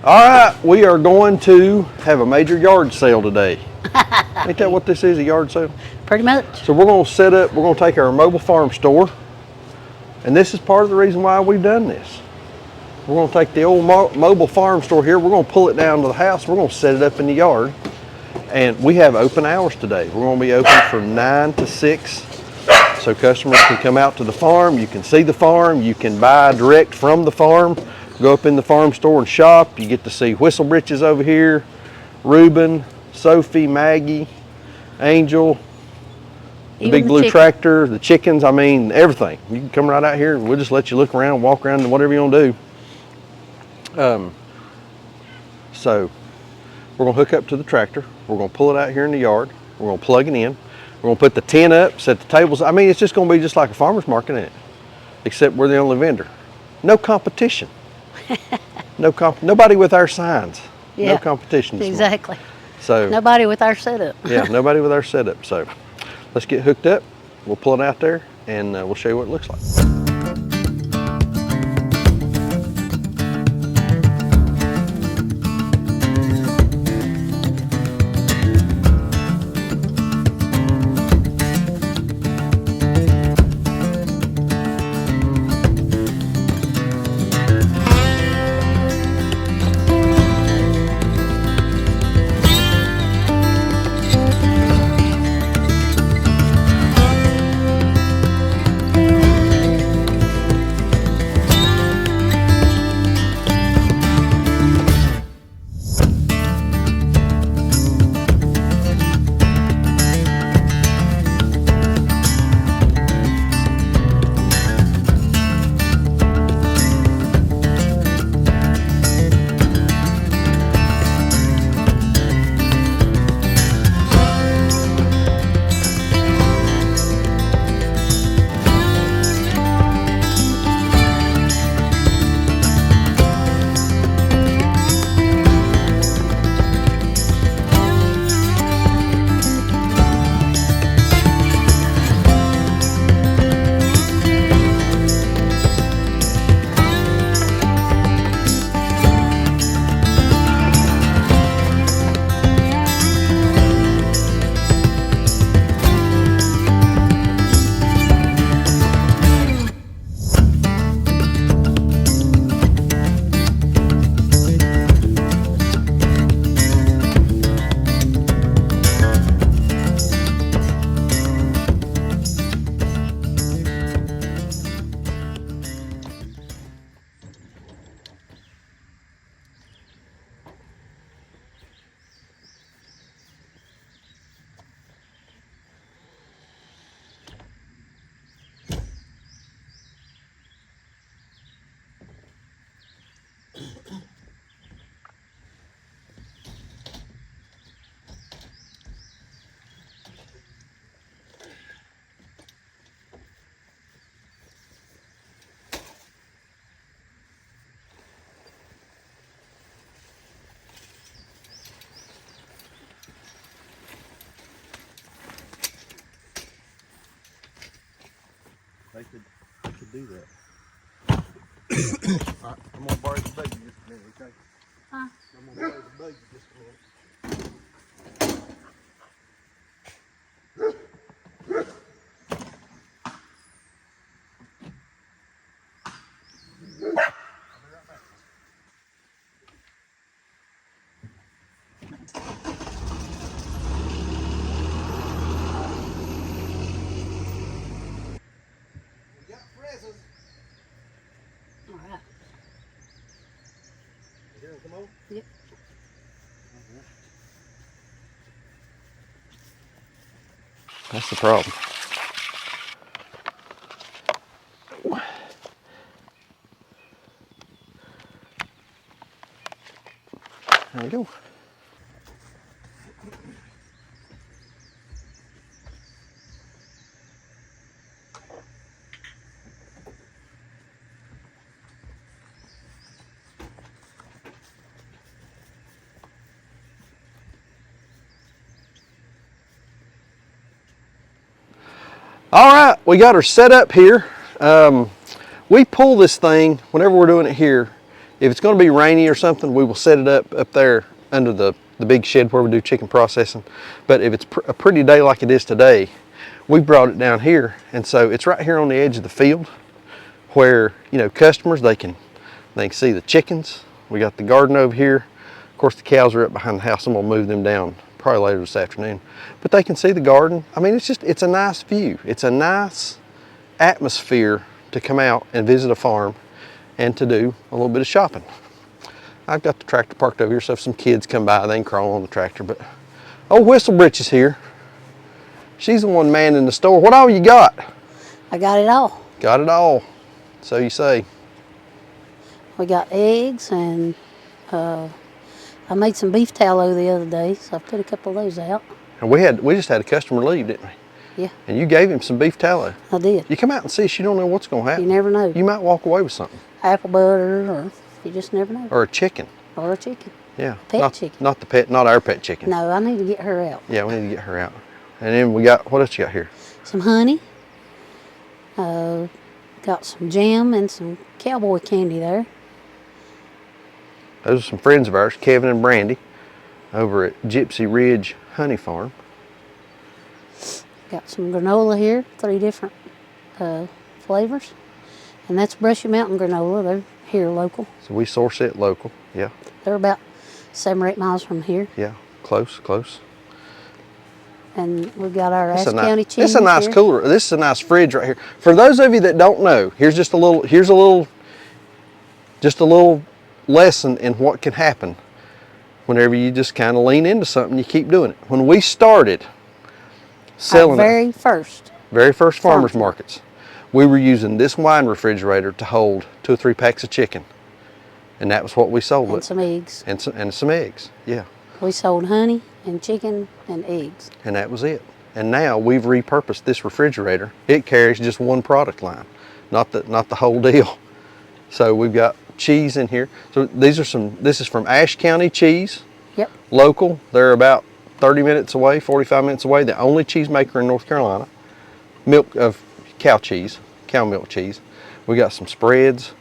All right, we are going to have a major yard sale today. Ain't that what this is, a yard sale? Pretty much. So we're going to set up, we're going to take our mobile farm store, and this is part of the reason why we've done this. We're going to take the old mobile farm store here, we're going to pull it down to the house, we're going to set it up in the yard, and we have open hours today. We're going to be open from 9 to 6, so customers can come out to the farm, you can see the farm, you can buy direct from the farm, go up in the farm store and shop. You get to see Whistle Britches over here, Reuben, Sophie, Maggie, Angel, the Even big the blue chicken. tractor, the chickens, I mean, everything. You can come right out here and we'll just let you look around, walk around, and whatever you want to do. So we're going to hook up to the tractor. We're going to pull it out here in the yard. We're going to plug it in. We're going to put the tent up, set the tables. I mean, it's just going to be just like a farmer's market, ain't it? Except we're the only vendor. No competition. Nobody with our signs. Yeah, No competition this morning. Exactly. So Nobody with our setup. yeah, nobody with our setup. So let's get hooked up. We'll pull it out there and we'll show you what it looks like. They could do that. All right, I'm gonna borrow the buggy just a minute, okay? Huh? I'm gonna borrow the buggy just a minute. We got presents. All right. You hear them come over? Yep. That's the problem. There we go. All right, we got her set up here. We pull this thing whenever we're doing it here. If it's going to be rainy or something, we will set it up there under the big shed where we do chicken processing. But if it's a pretty day like it is today, we brought it down here, and so it's right here on the edge of the field where, you know, customers, they can see the chickens. We got the garden over here. Of course, the cows are up behind the house. I'm gonna move them down probably later this afternoon. But they can see the garden. I mean, it's a nice view. It's a nice atmosphere to come out and visit a farm and to do a little bit of shopping. I've got the tractor parked over here, so if some kids come by, they can crawl on the tractor. But old Whistlebritch is here. She's the one manning the store. What all you got? I got it all. Got it all. So you say. We got eggs, and I made some beef tallow the other day, so I put a couple of those out. And we just had a customer leave, didn't we? Yeah. And you gave him some beef tallow. I did. You come out and see us, you don't know what's going to happen. You never know. You might walk away with something. Apple butter, or you just never know. Or a chicken. Or a chicken. Yeah. Pet chicken. Not our pet chicken. No, I need to get her out. Yeah, we need to get her out. And then we got, what else you got here? Some honey. Got some jam and some cowboy candy there. Those are some friends of ours, Kevin and Brandy, over at Gypsy Ridge Honey Farm. Got some granola here, 3 different flavors. And that's Brushy Mountain granola. They're here local. So we source it local. Yeah. They're about 7 or 8 miles from here. Yeah. Close. And we've got our Ashe County cheese. This is a nice here. cooler. This is a nice fridge right here. For those of you that don't know, here's a little lesson in what can happen whenever you just kind of lean into something, you keep doing it. When we started selling our very first farmers markets, we were using this wine refrigerator to hold 2 or 3 packs of chicken, and that was what we sold. And some eggs. And some eggs. Yeah. We sold honey and chicken and eggs. And that was it. And now we've repurposed this refrigerator. It carries just one product line, not the whole deal. So we've got cheese in here. So this is from Ashe County Cheese. Yep. Local. They're about 30 minutes away, 45 minutes away. The only cheese maker in North Carolina. Milk of cow cheese, cow milk cheese. We got some spreads.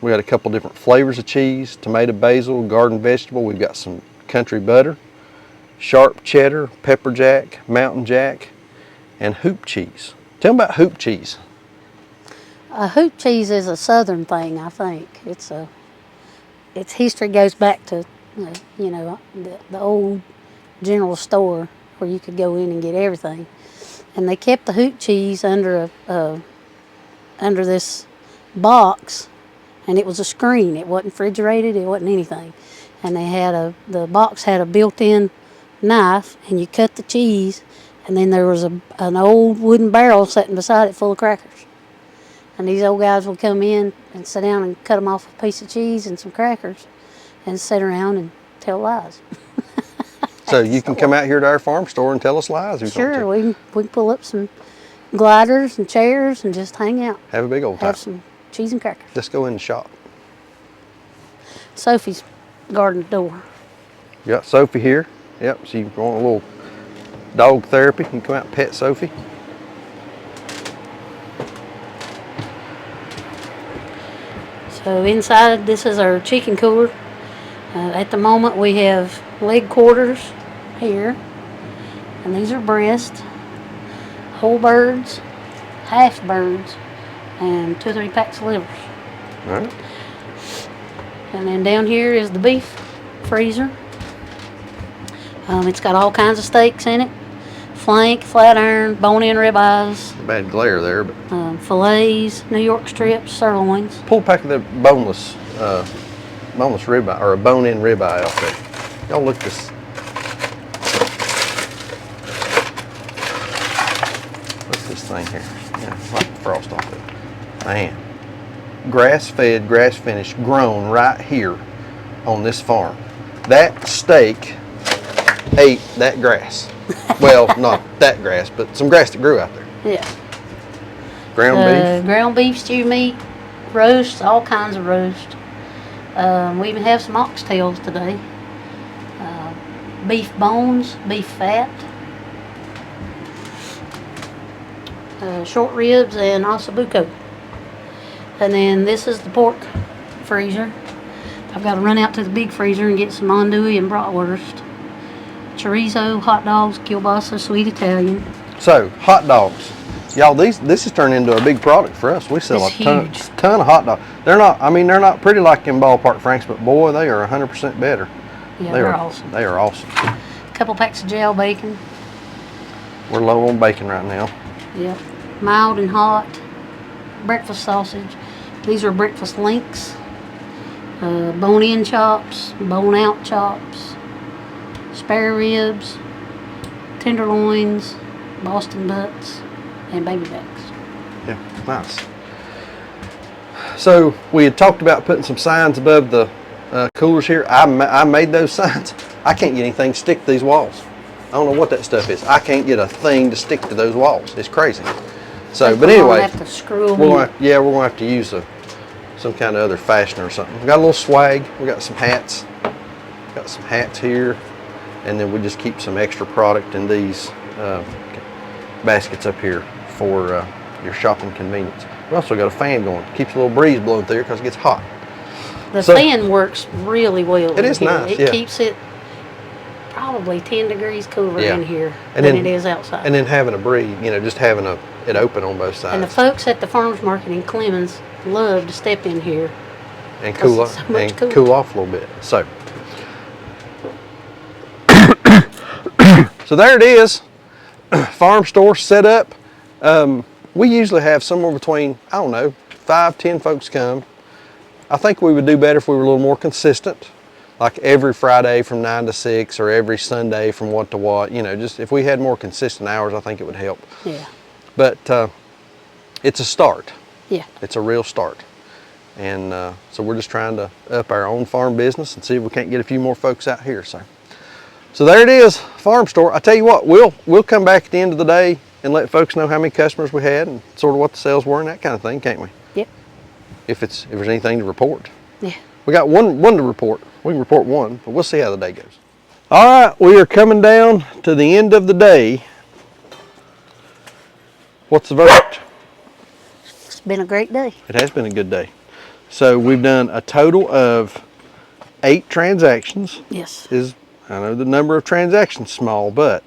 We got a couple different flavors of cheese, tomato, basil, garden vegetable. We've got some country butter, sharp cheddar, pepper jack, mountain jack, and hoop cheese. Tell them about hoop cheese. Hoop cheese is a southern thing, I think. Its history goes back to, you know, the old general store where you could go in and get everything. And they kept the hoop cheese under this box, and it was a screen. It wasn't refrigerated, it wasn't anything. And the box had a built-in knife, and you cut the cheese, and then there was an old wooden barrel sitting beside it full of crackers. And these old guys would come in and sit down and cut them off a piece of cheese and some crackers and sit around and tell lies. So you can come out here to our farm store and tell us lies. Sure, we can pull up some gliders and chairs and just hang out. Have a big old time. Have some cheese and crackers. Let's go in the shop. Sophie's garden door. You got Sophie here. Yep, so you want a little dog therapy, you can come out and pet Sophie. So inside, this is our chicken cooler. At the moment, we have leg quarters here, and these are breast, whole birds, half birds, and 2 or 3 packs of livers. All right. And then down here is the beef freezer. It's got all kinds of steaks in it: flank, flat iron, bone-in ribeyes, Bad glare there, but fillets, New York strips, sirloins. pull a pack of the boneless ribeye, or a bone-in ribeye out there. Y'all look at this. What's this thing here? Yeah, like the frost off it. Man, grass-fed, grass-finished, grown right here on this farm. That steak ate that grass. Well, not that grass, but some grass that grew out there. Yeah. Ground beef. Ground beef, stew meat, roasts, all kinds of roast. We even have some oxtails today. Beef bones, beef fat, short ribs, and ossobuco. And then this is the pork freezer. I've got to run out to the big freezer and get some andouille and bratwurst, chorizo, hot dogs, kielbasa, sweet Italian. So, hot dogs. Y'all, this has turned into a big product for us. We sell It's a ton, huge. ton of hot dogs. They're not pretty like in Ballpark Franks, but boy, they are 100% better. Yeah, They they're are awesome. They are awesome. A couple packs of gel bacon. We're low on bacon right now. Yep. Mild and hot. Breakfast sausage. These are breakfast links. Bone-in chops, bone-out chops, spare ribs, tenderloins, Boston butts, and baby backs. Yeah, nice. So we had talked about putting some signs above the coolers here. I made those signs. I can't get anything to stick to these walls. I don't know what that stuff is. I can't get a thing to stick to those walls. It's crazy. So, but We're anyway, gonna have to screw them. we're gonna have to use some kind of other fastener or something. We got a little swag. We got some hats. Got some hats here, and then we just keep some extra product in these baskets up here for your shopping convenience. We also got a fan going. Keeps a little breeze blowing through here because it gets hot. The So- fan works really well. It is in here. nice, It yeah. keeps it probably 10 degrees cooler Yeah. in here And than then- it is outside. And then having a breeze, just having it open on both sides. And the folks at the farmers market in Clemens love to step in here. and cool it's off so much and cooler. cool off a little bit. So, so there it is. Farm store set up. We usually have somewhere between 5-10 folks come. I think we would do better if we were a little more consistent, like every Friday from 9 to 6 or every Sunday from what to what. Just if we had more consistent hours, I think it would help. Yeah. But it's a start. Yeah. It's a real start. And so we're just trying to up our own farm business and see if we can't get a few more folks out here. So there it is, farm store. I tell you what, we'll come back at the end of the day and let folks know how many customers we had and sort of what the sales were and that kind of thing, can't we? Yep. If there's anything to report. Yeah. We got one to report. We can report one, but we'll see how the day goes. All right, we are coming down to the end of the day. What's the verdict? It's been a great day. It has been a good day. So we've done a total of 8 transactions. Yes. I know the number of transactions small, but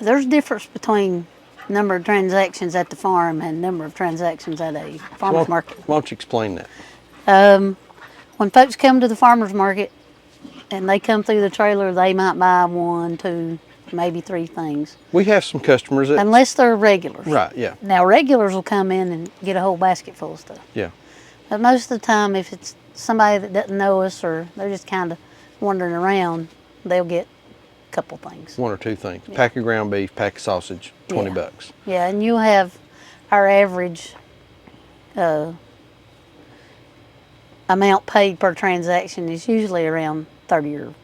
There's a difference between number of transactions at the farm and number of transactions at a farmer's market. why don't you explain that? When folks come to the farmer's market and they come through the trailer, they might buy 1, 2, maybe 3 things, We have some customers that, unless they're regulars. right, yeah, Now, regulars will come in and get a whole basket full of stuff. yeah. But most of the time, if it's somebody that doesn't know us or they're just kind of wandering around, they'll get a couple things. 1 or 2 things. Pack of ground beef, pack of sausage, $20 Yeah. bucks. Yeah, and you'll have our average amount paid per transaction is usually around $30 or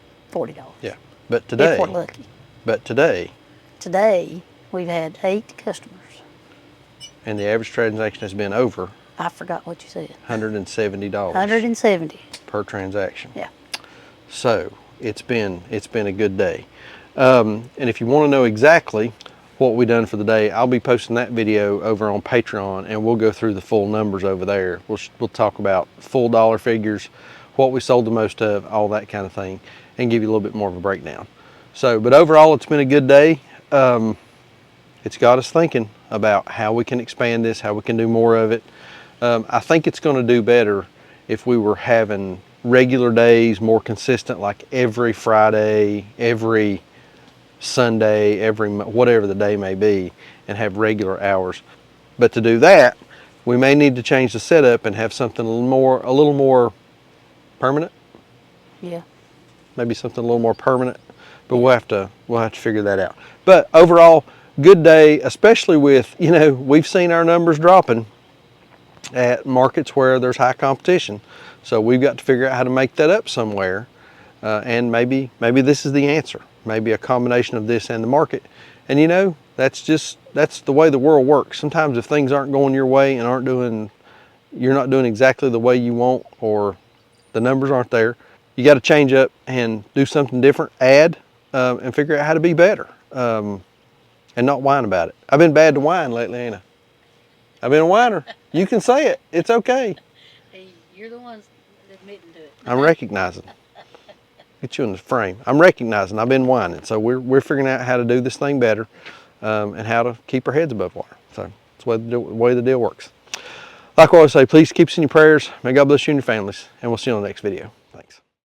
$40. Yeah. But If we're lucky. today, Today, we've had 8 customers. and the average transaction has been over I forgot what you said. $170 170. per transaction. Yeah. So it's been a good day. And if you want to know exactly what we done for the day, I'll be posting that video over on Patreon, and we'll go through the full numbers over there. We'll talk about full dollar figures, what we sold the most of, all that kind of thing, and give you a little bit more of a breakdown. So, but overall, it's been a good day. It's got us thinking about how we can expand this, how we can do more of it. I think it's going to do better if we were having regular days, more consistent, like every Friday, every Sunday, whatever the day may be, and have regular hours. But to do that, we may need to change the setup and have something a little more permanent. Yeah. Maybe something a little more permanent. But we'll have to figure that out. But overall, good day, especially with, we've seen our numbers dropping at markets where there's high competition. So we've got to figure out how to make that up somewhere. And maybe this is the answer. Maybe a combination of this and the market. And that's the way the world works. Sometimes if things aren't going your way and you're not doing exactly the way you want, or the numbers aren't there, you got to change up and do something different, add, and figure out how to be better. And not whine about it. I've been bad to whine lately, ain't I? I've been a whiner. You can say it. It's okay. Hey, you're the ones admitting to it. I'm recognizing. Get you in the frame. I'm recognizing. I've been whining. So we're figuring out how to do this thing better and how to keep our heads above water. So that's the way the deal works. Like I always say, please keep us in your prayers. May God bless you and your families. And we'll see you on the next video.